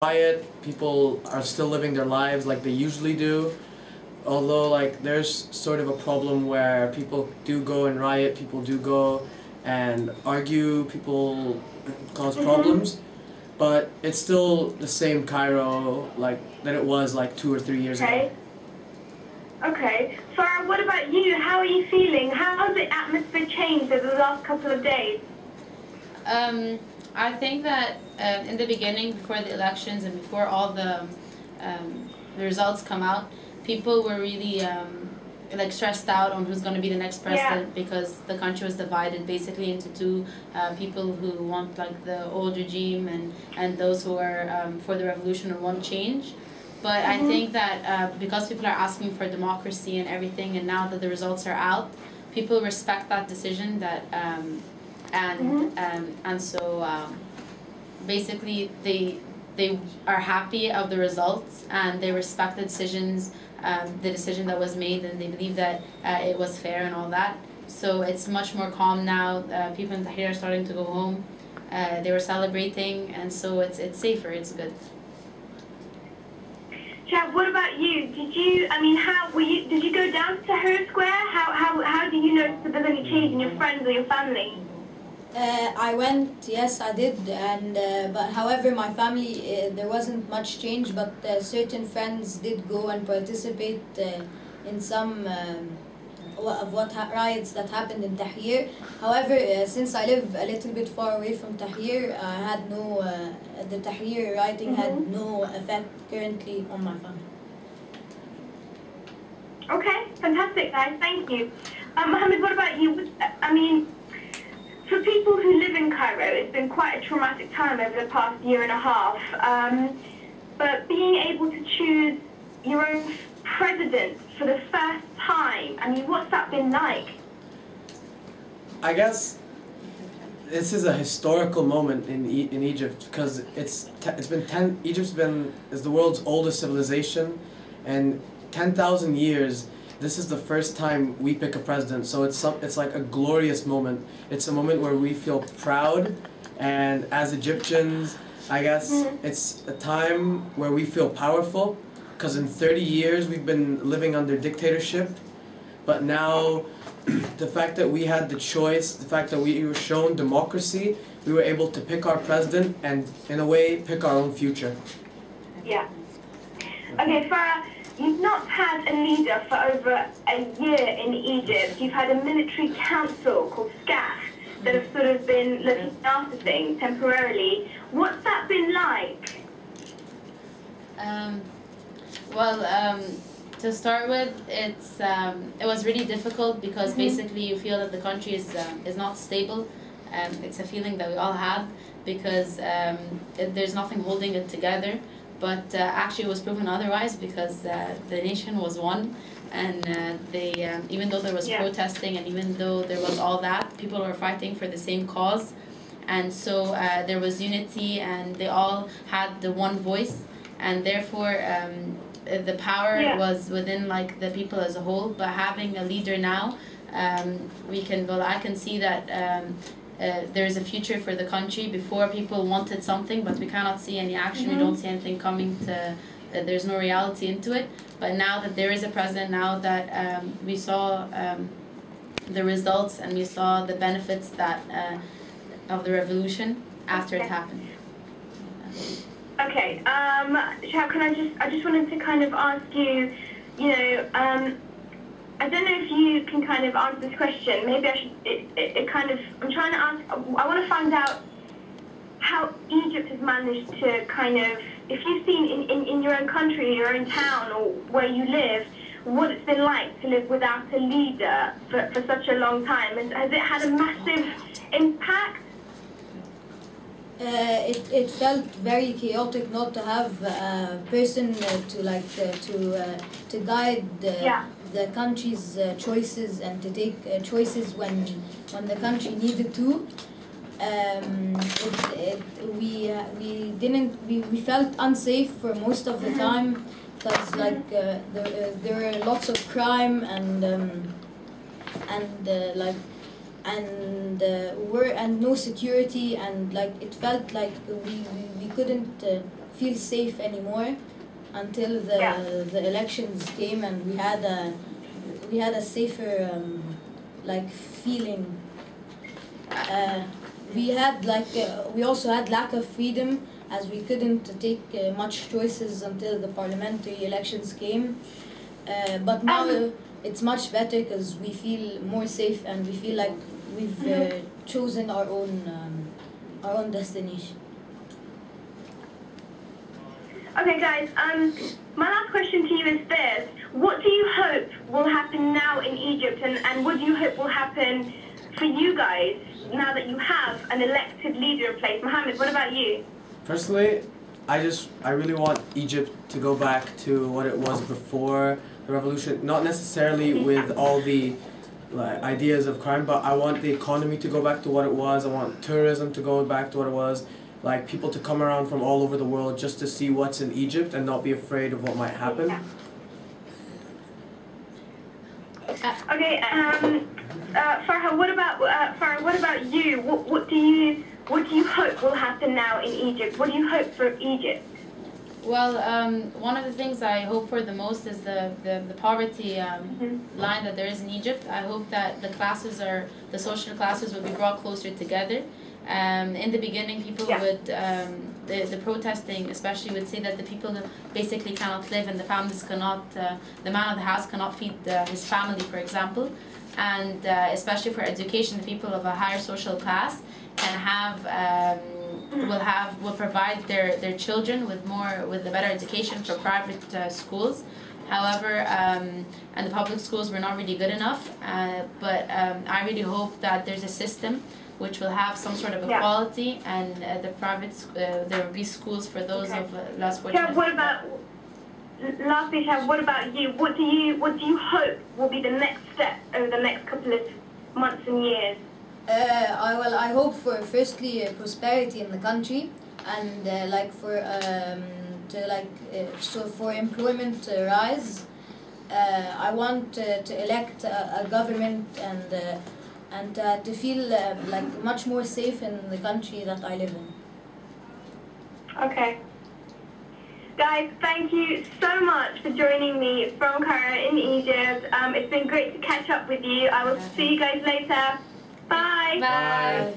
quiet. People are still living their lives like they usually do. Although like there's sort of a problem where people do go and riot, people do go and argue, people cause problems, but it's still the same Cairo like that it was like 2 or 3 years ago. Okay. Farah, what about you? How are you feeling? How has the atmosphere changed over the last couple of days? I think that in the beginning, before the elections and before all the results come out, people were really like stressed out on who's going to be the next president, because the country was divided basically into two, people who want like the old regime and those who are for the revolution and want change. But I think that because people are asking for democracy and everything, and now that the results are out, people respect that decision. That and so basically they are happy of the results, and they respect the decisions, the decision that was made, and they believe that it was fair and all that. So it's much more calm now. People in Tahrir are starting to go home. They were celebrating, and so it's safer. It's good. Shehab, what about you? Did you go down to Tahrir Square? How do you notice if there's any change in your friends or your family? I went, yes, I did, and but however, my family, there wasn't much change, but certain friends did go and participate in some of riots that happened in Tahrir. However, since I live a little bit far away from Tahrir, I had no, the Tahrir rioting had no effect currently on my family. Okay, fantastic, guys. Thank you. Mohamed, what about you? For people who live in Cairo, it's been quite a traumatic time over the past year and a half. But being able to choose your own president for the first time, what's that been like? I guess this is a historical moment in Egypt, because Egypt's been is the world's oldest civilization, and 10,000 years. This is the first time we pick a president, so it's like a glorious moment. It's a moment where we feel proud, and as Egyptians, I guess it's a time where we feel powerful, because in 30 years we've been living under dictatorship, but now the fact that we had the choice, the fact that we were shown democracy, we were able to pick our president and in a way pick our own future. Yeah. Okay, Farah, you've not had a leader for over a year in Egypt. You've had a military council called SCAF that have sort of been looking after things temporarily. What's that been like? To start with, it was really difficult, because basically you feel that the country is not stable. It's a feeling that we all had, because there's nothing holding it together. But actually it was proven otherwise, because the nation was one, and even though there was protesting, and even though there was all that, people were fighting for the same cause, and so there was unity, and they all had the one voice, and therefore the power was within like the people as a whole. But having a leader now, I can see that there is a future for the country. Before, people wanted something, but we cannot see any action. We don't see anything coming to. There's no reality into it. But now that there is a president, now that we saw the results, and we saw the benefits that of the revolution after it happened. Okay, Shehab, I just wanted to kind of ask you, I don't know if you can kind of answer this question. Maybe I should, I'm trying to ask, I want to find out how Egypt has managed to kind of, if you've seen in your own country, your own town, or where you live, what it's been like to live without a leader for such a long time. Has it had a massive impact? It felt very chaotic not to have a person to guide the country's choices, and to take choices when the country needed to. We felt unsafe for most of the time, because there were lots of crime and no security, and it felt like we couldn't feel safe anymore until the elections came, and we had a safer like feeling. We also had lack of freedom, as we couldn't take much choices until the parliamentary elections came. But now it's much better because we feel more safe and we feel like we've chosen our own destination. Okay, guys. My last question to you is this: what do you hope will happen now in Egypt, and what do you hope will happen for you guys now that you have an elected leader in place? Mohamed, what about you? Personally, I really want Egypt to go back to what it was before the revolution. Not necessarily with all the ideas of crime, but I want the economy to go back to what it was. I want tourism to go back to what it was. Like people to come around from all over the world just to see what's in Egypt and not be afraid of what might happen. Okay, Farah, what about you? What do you hope will happen now in Egypt? What do you hope for Egypt? Well, one of the things I hope for the most is the poverty line that there is in Egypt. I hope that the social classes will be brought closer together. In the beginning, people would, the protesting especially would say that the people basically cannot live and the families cannot, the man of the house cannot feed his family, for example. And especially for education, the people of a higher social class can have, will provide their children with a better education for private schools. However, and the public schools were not really good enough, but I really hope that there's a system which will have some sort of equality, and the private there will be schools for those of less fortunate. Lastly, Shehab, what about you? What do you hope will be the next step over the next couple of months and years? I hope for firstly prosperity in the country, and so for employment to rise. I want to elect a government and to feel like much more safe in the country that I live in. Okay. Guys, thank you so much for joining me from Cairo in Egypt. It's been great to catch up with you. I will see you guys later. Bye. Bye.